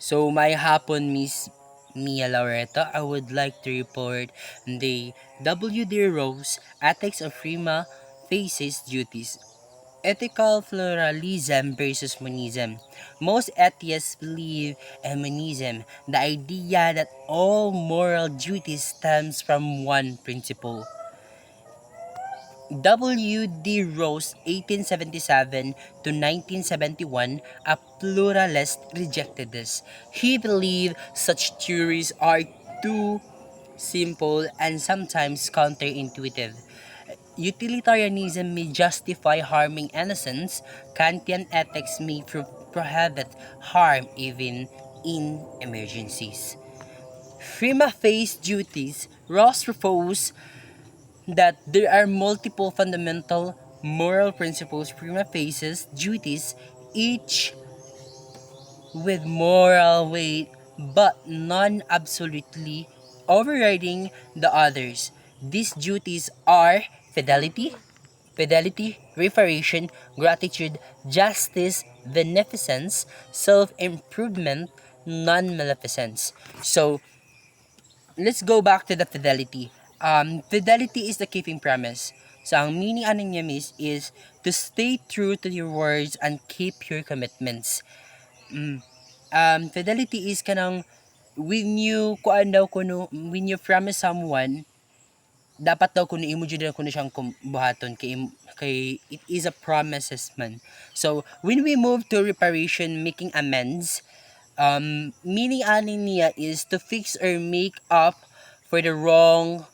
So, may hapon, Miss Mia Laureta. I would like to report the W.D. Rose Ethics of Prima Facies Duties. Ethical pluralism versus monism. Most atheists believe in monism, the idea that all moral duty stems from one principle. W.D. Rose, 1877 to 1971, a pluralist, rejected this. He believed such theories are too simple and sometimes counterintuitive. Utilitarianism may justify harming innocents. Kantian ethics may prohibit harm even in emergencies. Prima facie duties, Ross proposed that there are multiple fundamental moral principles, prima facie duties, each with moral weight but non absolutely overriding the others. These duties are fidelity, reparation, gratitude, justice, beneficence, self improvement, non maleficence. So, let's go back to the fidelity. Fidelity is the keeping promise. So, ang meaning ano niya, miss, is to stay true to your words and keep your commitments. Mm. Fidelity is kanang when you kuan daw kuno when you promise someone, dapat daw kuno imo jud kuno siyang buhaton kay it is a promises man. So, when we move to reparation, making amends, meaning ani niya is to fix or make up for the wrongs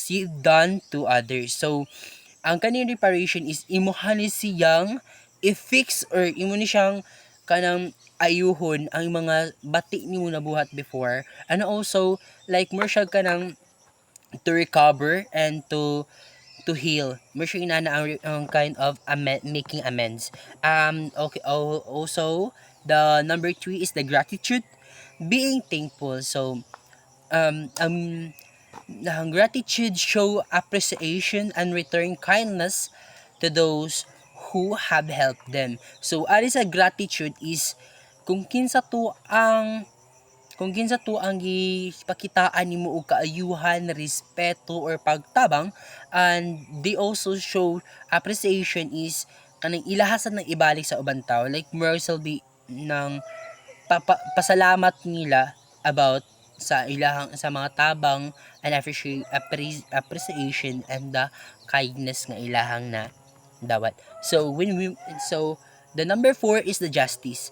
you've done to others. So, ang kaniyang reparation is imuhan ni siyang i-fix or imo ni siyang kanang ayuhon ang mga bati nimo nabuhat before, and also like more siya kanang to recover and to heal. More siya inana ang kind of making amends. Okay, also the number 3 is the gratitude, being thankful. So gratitude show appreciation and return kindness to those who have helped them. So, ari sa gratitude is kung kinsa to ang gipakitaan nimo og kaayuhan, respeto or pagtabang, and they also show appreciation is kanang ilahasan ng ibalik sa ubang tao, like morsel be ng pasalamat nila about sa ilahang sa mga tabang and appreciation and the kindness nga ilahang na dawat. So the number 4 is the justice,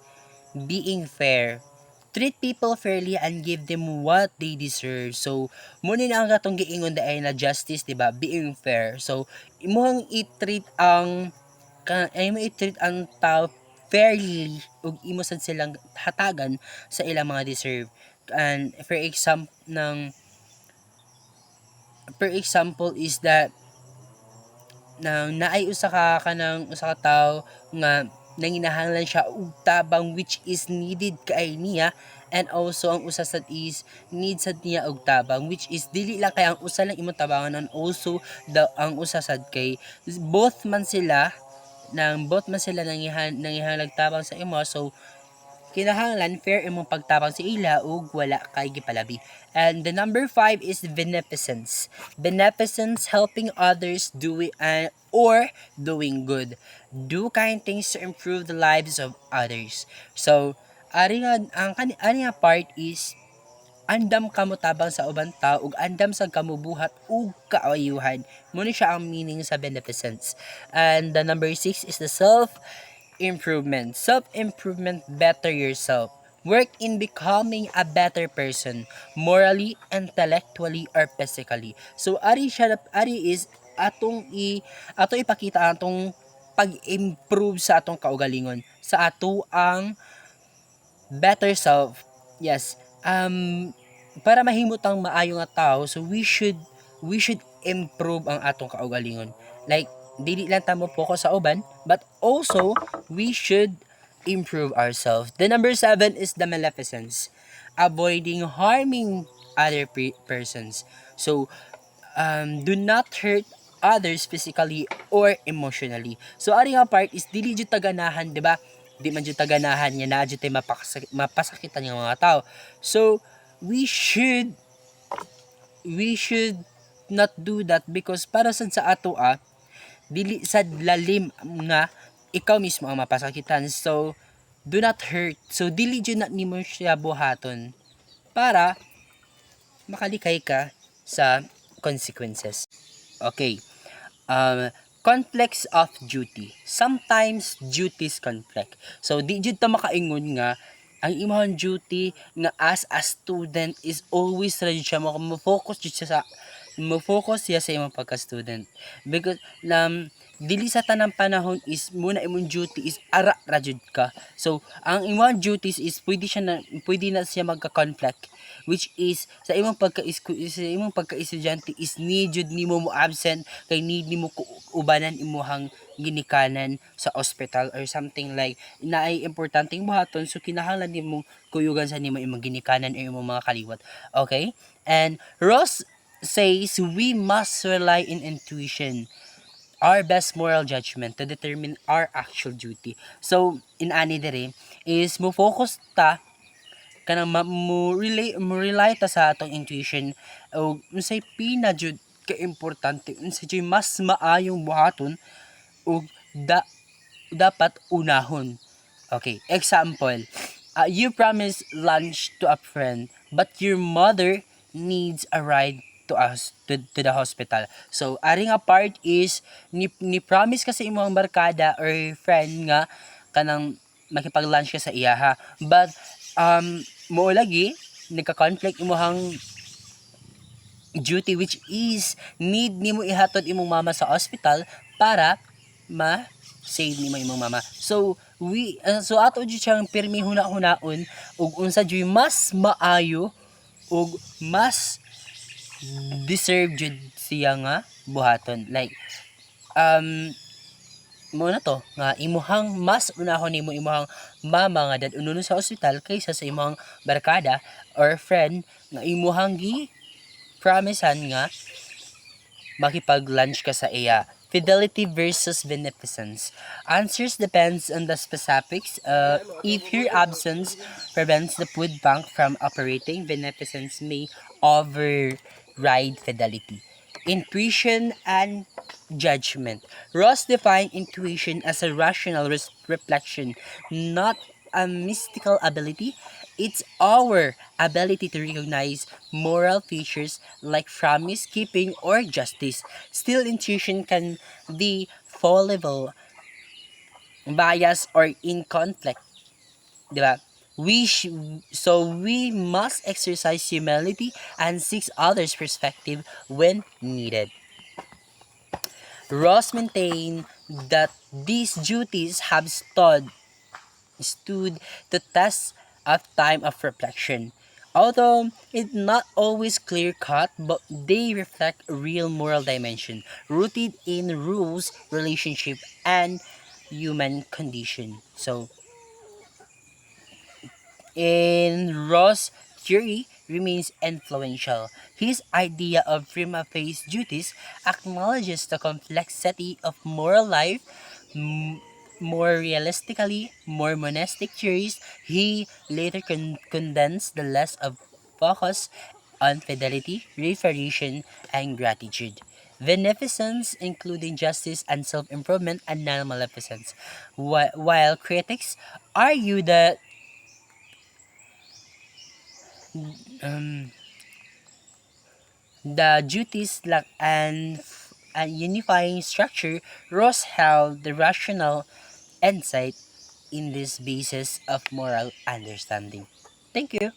being fair. Treat people fairly and give them what they deserve. So, muna na ang katong giingon ay na justice, di ba? Being fair. So, imuhang i-treat ang tao fairly ug imo sad silang hatagan sa ilang mga deserve. And for example is that nang naay usa ka tawo nga nanginahanglan siya og tabang which is needed kay niya, and also ang usa sad is need sad niya og tabang which is dili lang kay ang usa lang imong tabangan, and also ang usa sad kay both man sila nangihalag tabang sa imo. So kinahanglan fair imong pagtabang sa ila ug wala kay gipalabi. And the number 5 is beneficence. Beneficence, helping others or doing good. Do kind things to improve the lives of others. So, ari nga part is andam kamo tabang sa ubang tao ug andam sa kamo buhat ug kaayuhan. Mo ni siya ang meaning sa beneficence. And the number 6 is the self-improvement. Self-improvement, better yourself. Work in becoming a better person, morally, intellectually, or physically. So, ari is ato ipakita atong pag-improve sa atong kaugalingon, sa ato ang better self. Yes. Para mahimutang maayo nga tao, so we should improve ang atong kaugalingon. Like dili lang ta mo focus sa uban, but also we should improve ourselves. The number 7 is the maleficence, avoiding harming other persons. So do not hurt others physically or emotionally. So ari nga part is dili jud taganahan, di ba? di man jud taganahan niya na jud tay mapasakitan ng mga tao. So we should not do that because para sad sa ato dili sad lalim nga ikaw mismo ang mapasakitan. So do not hurt. So dili jud na nimo siya buhaton para makalikay ka sa consequences. Okay. Conflicts of duty. Sometimes duties conflict. So di jud ta makaingon nga ang imong duty nga as a student is always ra jud siya mo-focus siya sa imong pagka-student. Because dili sa tanang panahon is muna imong duty is ara ra jud ka. So ang imong duties is pwede na siya magka-conflict, which is sa imong pagka-estudyante is need jud nimo mo absent kay need nimo ubanan imuhang ginikanan sa hospital or something like naay importanteng buhaton, so kinahanglan nimo kuyugan sa nimo imong ginikanan o imong mga kaliwat. Okay? And Ross says we must rely in intuition, our best moral judgment to determine our actual duty. So in ani dire is mo focus ta kanang mo rely ta sa atong intuition o unsay pinajud ka importante, unsay jud mas maayong buhaton o dapat unahon. Okay, example, you promise lunch to a friend but your mother needs a ride to the hospital. So ari nga part is ni promise ka sa imong barkada or friend nga kanang makipag-lunch ka sa iya but mo lagi nagka-conflict imong duty, which is need nimo ihatod imong mama sa hospital para ma-save nimo imong mama. So so ato jud siyang pirmi huna-hunaon ug unsa jud mas maayo ug mas deserve jud siya nga buhaton. Like mo na to nga imuhang mas unahon nimo imuhang mama nga dadunon sa ospital kaysa sa imong barkada or friend nga imuhang promisean nga makipag-lunch ka sa iya. Fidelity versus beneficence. Answers depends on the specifics. If your absence prevents the food bank from operating, beneficence may override fidelity. Intuition and judgment. Ross defined intuition as a rational reflection, not a mystical ability. It's our ability to recognize moral features like promise keeping or justice. Still, intuition can be fallible, biased, or in conflict. Diba? So we must exercise humility and seek others' perspective when needed. Ross maintained that these duties have stood the test of time of reflection. Although it's not always clear-cut, but they reflect a real moral dimension rooted in rules, relationship, and human condition. So, in Ross' theory remains influential. His idea of prima facie duties acknowledges the complexity of moral life. More realistically, more monastic theories, he later condensed the less of focus on fidelity, reparation, and gratitude. Beneficence, including justice and self-improvement, and non-maleficence. While critics argue that um, the duties lack an unifying structure, Ross held the rational insight in this basis of moral understanding. Thank you.